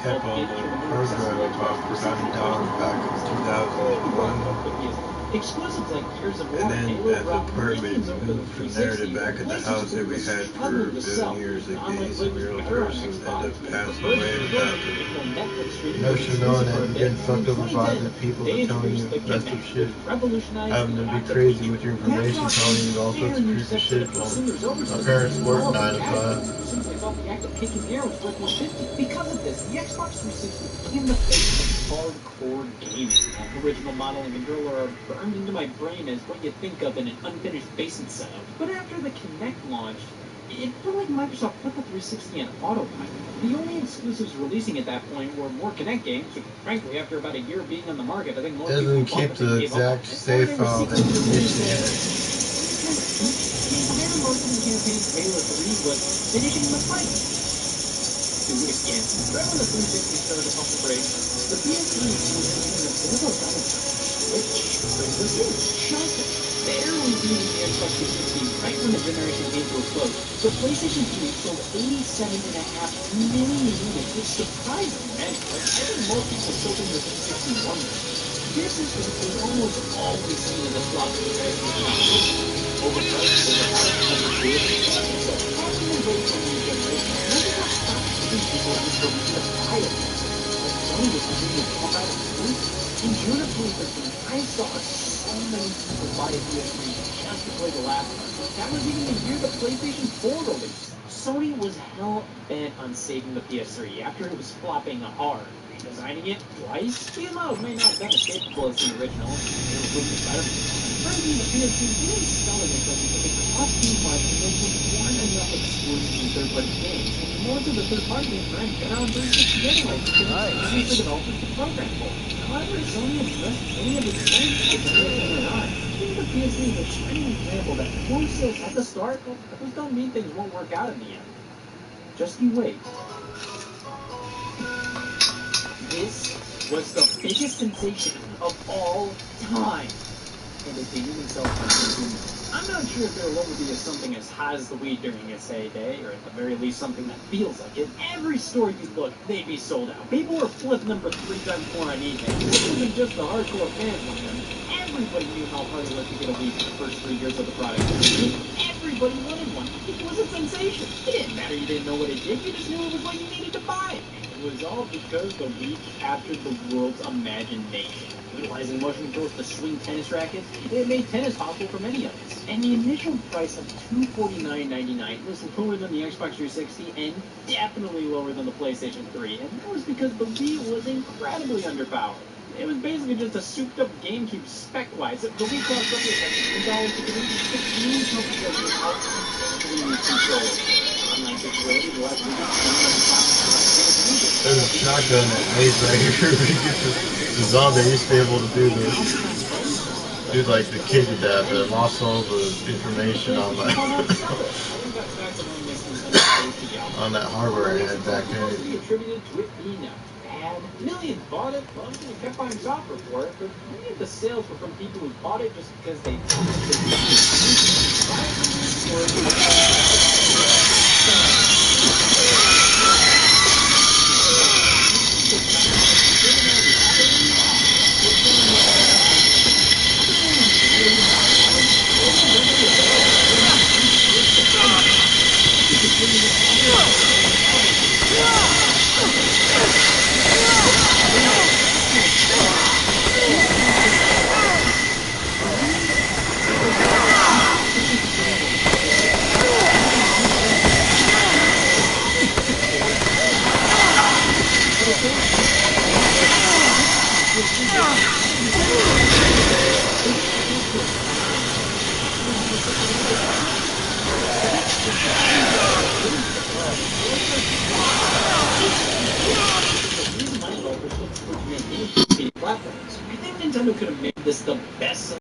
kept all the programming programming down back in 2001. Exclusives like Gears of War, And then Halo, as a permit, we moved from there to back at the house that we had for a billion years. Like some real person ended up passing away after. No shit knowing that you're getting fucked over by the people that telling you messed up shit. Having to be crazy with your information, telling you all sorts of creepy shit. Well, my parents work 9 to 5. Simply thought the act of kicking air was worth 150. Because of this, the Xbox 360 became the face of hardcore gaming. Original model and controller are burned into my brain as what you think of in an unfinished basement setup. But after the Kinect launched, it felt like Microsoft put the 360 on autopilot. The only exclusives releasing at that point were more Kinect games, which frankly, after about a year being on the market, I think most doesn't people keep the exact save file that you're missing in it. The entire marketing campaign for Halo 3 was finishing the fight. Do it again. Right when the 360 started to pump the brakes, the PS3 was in a bit of a renaissance. Which brings us in. Just barely beating the Xbox 360 right when the generation came to a close. The PlayStation 3 sold 87.5 million units, which surprised many. Like, I think most people still think the 360 won this. This is almost always seen as a flop in comparison to the competition. Overpriced, overpowered, underrated. So, after the break from the generation, nothing else stopped giving people this belief to buy it. Like Sony was continuing to pump out exclusives. In June of 2013, I saw so many people buy a PS3 just to play the last one. That was even the year the PlayStation 4 released. Sony was hell-bent on saving the PS3 after it was flopping hard. Redesigning it twice? The models may not have been as capable as the original, and they improved it better. Frankly, the PS3 didn't sell initially because the cost theme market weren't enough exclusive and third-party games, and most of the third-party games ran better on 360 anyway, because it's easy for developers to program for. However, Sony addressed any of its strengths with the PS3 or not. I think the PS3 is a shining example that more sales at the start, those don't mean things won't work out in the end. Just you wait. This was the biggest sensation of all time. And it didn't even sell for I'm not sure if there will ever be something as hot as the Wii during its heyday, or at the very least something that feels like it. Every store you look, they'd be sold out. People were flipping them for 3 times more on eBay. This wasn't just the hardcore fans wanting them. Everybody knew how hard it was to get a Wii for the first 3 years of the product. Everybody wanted one. It was a sensation. It didn't matter you didn't know what it did, you just knew it was what you needed to buy. It was all because the Wii captured the world's imagination. Utilizing motion controls to swing tennis rackets, it made tennis possible for many of us. And the initial price of $249.99 was lower than the Xbox 360 and definitely lower than the PlayStation 3. And that was because the Wii was incredibly underpowered. It was basically just a souped-up GameCube spec-wise. The Wii cost roughly $3 to get into 15 companies that were out these controllers. Online capability, the last There's a shotgun that lays right here. The zombie used to be able to do like the kid with that, but lost all the information on that on that hardware I had back then. Attributed to it being a bad. Millions bought it, well, you kept buying software for it, but many of the sales were from people who bought it just because they thought platforms. I think Nintendo could have made this the best